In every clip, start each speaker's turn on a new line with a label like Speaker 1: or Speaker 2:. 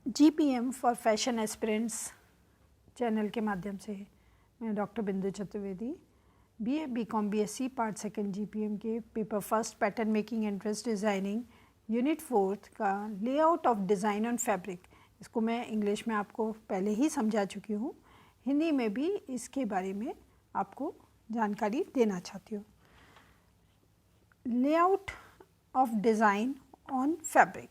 Speaker 1: GPM for fashion aspirants channel के माध्यम से मैं डॉक्टर बिंदु Chaturvedi BA BCom BSc part second GPM के paper first pattern making and dress designing unit 4 का layout of design on fabric, इसको मैं इंग्लिश में आपको पहले ही समझा चुकी हूँ। हिंदी में भी इसके बारे में आपको जानकारी देना चाहती हूँ। Layout of design on fabric,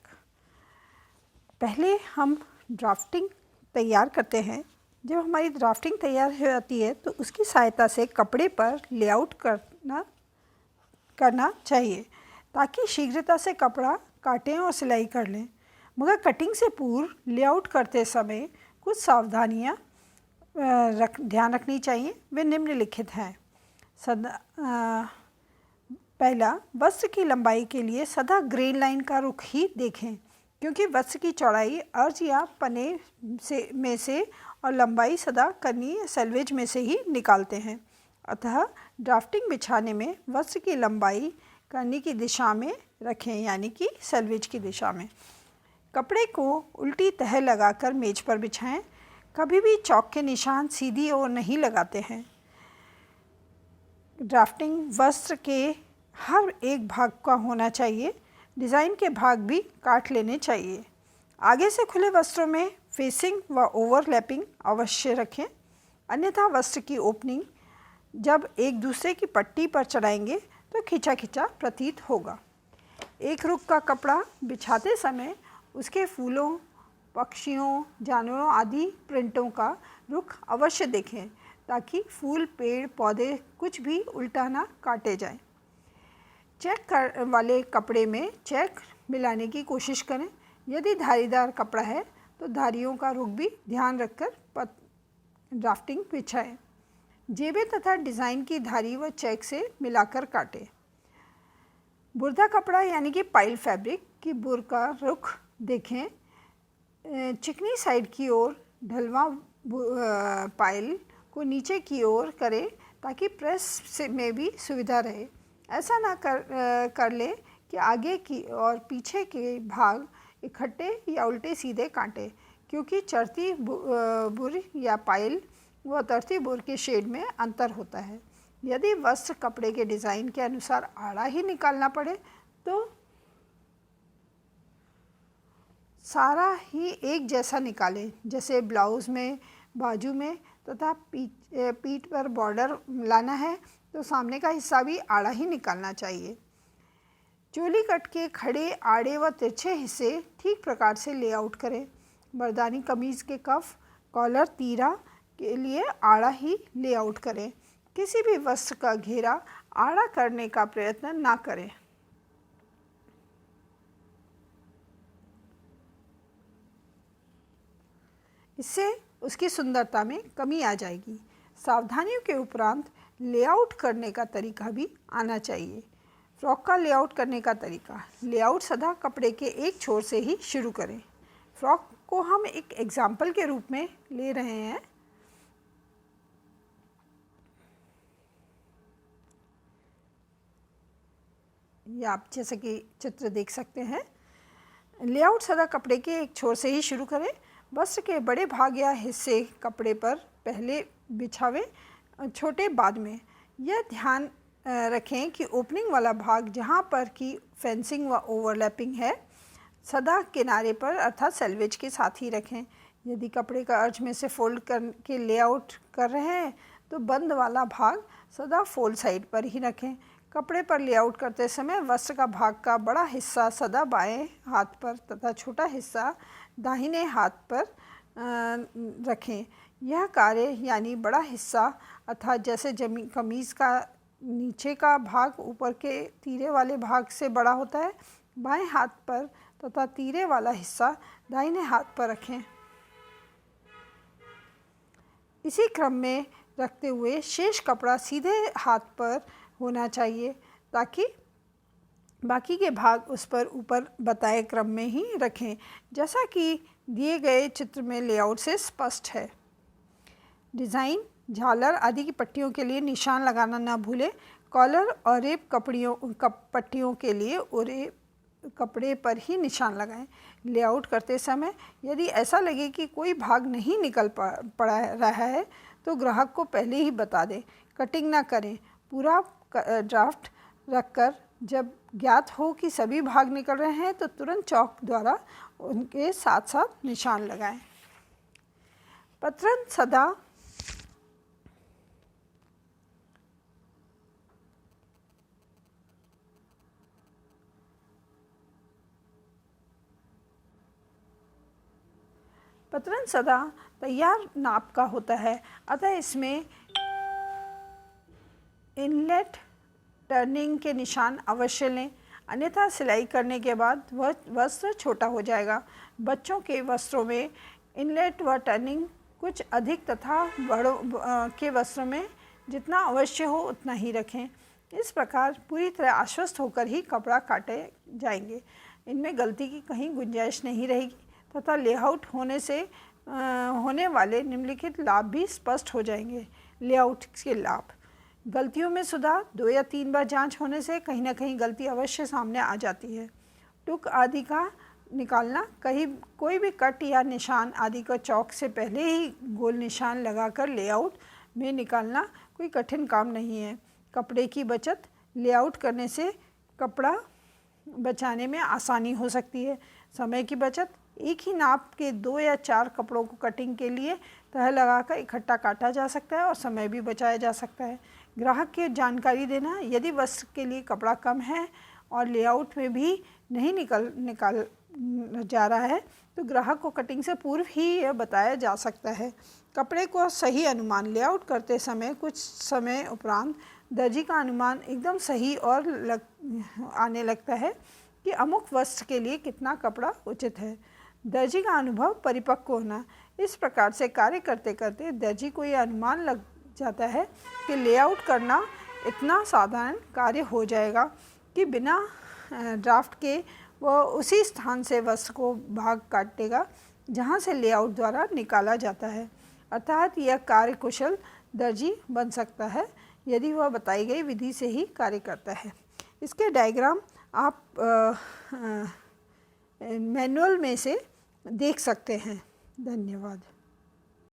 Speaker 1: पहले हम ड्राफ्टिंग तैयार करते हैं। जब हमारी ड्राफ्टिंग तैयार हो जाती है तो उसकी सहायता से कपड़े पर लेआउट करना चाहिए ताकि शीघ्रता से कपड़ा काटें और सिलाई कर लें। मगर कटिंग से पूर्व लेआउट करते समय कुछ सावधानियां ध्यान रखनी चाहिए। वे निम्नलिखित हैं। पहला, वस्त्र की लंबाई के लिए सदा ग्रेन लाइन का रुख ही देखें, क्योंकि वस्त्र की चौड़ाई अर्ज या पने में से और लंबाई सदा करनी सेल्वेज में से ही निकालते हैं। अतः ड्राफ्टिंग बिछाने में वस्त्र की लंबाई करनी की दिशा में रखें, यानी कि सेल्वेज की दिशा में। कपड़े को उल्टी तह लगाकर मेज पर बिछाएं। कभी भी चौक के निशान सीधी ओर नहीं लगाते हैं। ड्राफ्टिंग वस्त्र के हर एक भाग का होना चाहिए। डिज़ाइन के भाग भी काट लेने चाहिए। आगे से खुले वस्त्रों में फेसिंग व ओवरलैपिंग अवश्य रखें, अन्यथा वस्त्र की ओपनिंग जब एक दूसरे की पट्टी पर चढ़ाएंगे तो खिंचा खिंचा प्रतीत होगा। एक रुख का कपड़ा बिछाते समय उसके फूलों, पक्षियों, जानवरों आदि प्रिंटों का रुख अवश्य देखें ताकि फूल, पेड़, पौधे कुछ भी उल्टा ना काटे जाएं। चेक वाले कपड़े में चेक मिलाने की कोशिश करें। यदि धारीदार कपड़ा है तो धारियों का रुख भी ध्यान रखकर ड्राफ्टिंग बिछाएं। जेबें तथा डिज़ाइन की धारी व चेक से मिलाकर काटें। बुर्दा कपड़ा यानी कि पाइल फैब्रिक की बुर का रुख देखें। चिकनी साइड की ओर ढलवा पाइल को नीचे की ओर करें ताकि प्रेस में भी सुविधा रहे। ऐसा ना कर ले कि आगे की और पीछे के भाग इकट्ठे या उल्टे सीधे काटें, क्योंकि चढ़ती बुर या पाइल व उतरती बुर के शेड में अंतर होता है। यदि वस्त्र कपड़े के डिज़ाइन के अनुसार आड़ा ही निकालना पड़े तो सारा ही एक जैसा निकालें, जैसे ब्लाउज़ में, बाजू में तथा पीठ पर बॉर्डर लाना है तो सामने का हिस्सा भी आड़ा ही निकालना चाहिए। चोली कट के खड़े, आड़े व तिरछे हिस्से ठीक प्रकार से लेआउट करें। मर्दानी कमीज़ के कफ, कॉलर, तीरा के लिए आड़ा ही लेआउट करें। किसी भी वस्त्र का घेरा आड़ा करने का प्रयत्न ना करें। इससे उसकी सुंदरता में कमी आ जाएगी। सावधानियों के उपरांत लेआउट करने का तरीका भी आना चाहिए। फ्रॉक का लेआउट करने का तरीका, लेआउट सदा कपड़े के एक छोर से ही शुरू करें। फ्रॉक को हम एक एग्जाम्पल के रूप में ले रहे हैं। ये आप जैसे कि चित्र देख सकते हैं। लेआउट सदा कपड़े के एक छोर से ही शुरू करें। वस्त्र के बड़े भाग या हिस्से कपड़े पर पहले बिछावें, छोटे बाद में। यह ध्यान रखें कि ओपनिंग वाला भाग जहाँ पर की फेंसिंग व ओवरलैपिंग है सदा किनारे पर अर्थात सेल्वेज के साथ ही रखें। यदि कपड़े का अर्ज में से फोल्ड करके लेआउट कर रहे हैं तो बंद वाला भाग सदा फोल्ड साइड पर ही रखें। कपड़े पर लेआउट करते समय वस्त्र का भाग का बड़ा हिस्सा सदा बाएं हाथ पर तथा छोटा हिस्सा दाहिने हाथ पर रखें। यह कार्य यानी बड़ा हिस्सा अर्थात जैसे कमीज़ का नीचे का भाग ऊपर के तीरे वाले भाग से बड़ा होता है, बाएं हाथ पर तथा तीरे वाला हिस्सा दाहिने हाथ पर रखें। इसी क्रम में रखते हुए शेष कपड़ा सीधे हाथ पर होना चाहिए ताकि बाकी के भाग उस पर ऊपर बताए क्रम में ही रखें, जैसा कि दिए गए चित्र में लेआउट से स्पष्ट है। डिज़ाइन, झालर आदि की पट्टियों के लिए निशान लगाना ना भूलें। कॉलर और रेप पट्टियों के लिए रेप कपड़े पर ही निशान लगाएं, लेआउट करते समय यदि ऐसा लगे कि कोई भाग नहीं निकल पड़ा रहा है तो ग्राहक को पहले ही बता दें। कटिंग ना करें। पूरा ड्राफ्ट रखकर जब ज्ञात हो कि सभी भाग निकल रहे हैं तो तुरंत चॉक द्वारा उनके साथ साथ निशान लगाएं। पत्रन सदा तैयार नाप का होता है, अतः इसमें इनलेट टर्निंग के निशान अवश्य लें, अन्यथा सिलाई करने के बाद वह वस्त्र छोटा हो जाएगा। बच्चों के वस्त्रों में इनलेट व टर्निंग कुछ अधिक तथा बड़ों के वस्त्रों में जितना आवश्यक हो उतना ही रखें। इस प्रकार पूरी तरह आश्वस्त होकर ही कपड़ा काटे जाएंगे। इनमें गलती की कहीं गुंजाइश नहीं रहेगी तथा लेआउट होने वाले निम्नलिखित लाभ भी स्पष्ट हो जाएंगे। लेआउट के लाभ: गलतियों में सुधार। 2 या 3 बार जांच होने से कहीं ना कहीं गलती अवश्य सामने आ जाती है। टुक आदि का निकालना: कोई भी कट या निशान आदि का चौक से पहले ही गोल निशान लगाकर लेआउट में निकालना कोई कठिन काम नहीं है। कपड़े की बचत: लेआउट करने से कपड़ा बचाने में आसानी हो सकती है। समय की बचत: एक ही नाप के 2 या 4 कपड़ों को कटिंग के लिए तह लगाकर इकट्ठा काटा जा सकता है और समय भी बचाया जा सकता है। ग्राहक की जानकारी देना: यदि वस्त्र के लिए कपड़ा कम है और लेआउट में भी नहीं निकाल जा रहा है तो ग्राहक को कटिंग से पूर्व ही यह बताया जा सकता है। कपड़े को सही अनुमान: लेआउट करते समय कुछ समय उपरांत दर्जी का अनुमान एकदम सही और आने लगता है कि अमुक वस्त्र के लिए कितना कपड़ा उचित है। दर्जी का अनुभव परिपक्व होना: इस प्रकार से कार्य करते करते दर्जी को यह अनुमान लग जाता है कि लेआउट करना इतना साधारण कार्य हो जाएगा कि बिना ड्राफ्ट के वह उसी स्थान से वस्त्र को भाग काटेगा जहां से लेआउट द्वारा निकाला जाता है। अर्थात यह कार्य कुशल दर्जी बन सकता है यदि वह बताई गई विधि से ही कार्य करता है। इसके डायग्राम आप मैनुअल में से देख सकते हैं। धन्यवाद।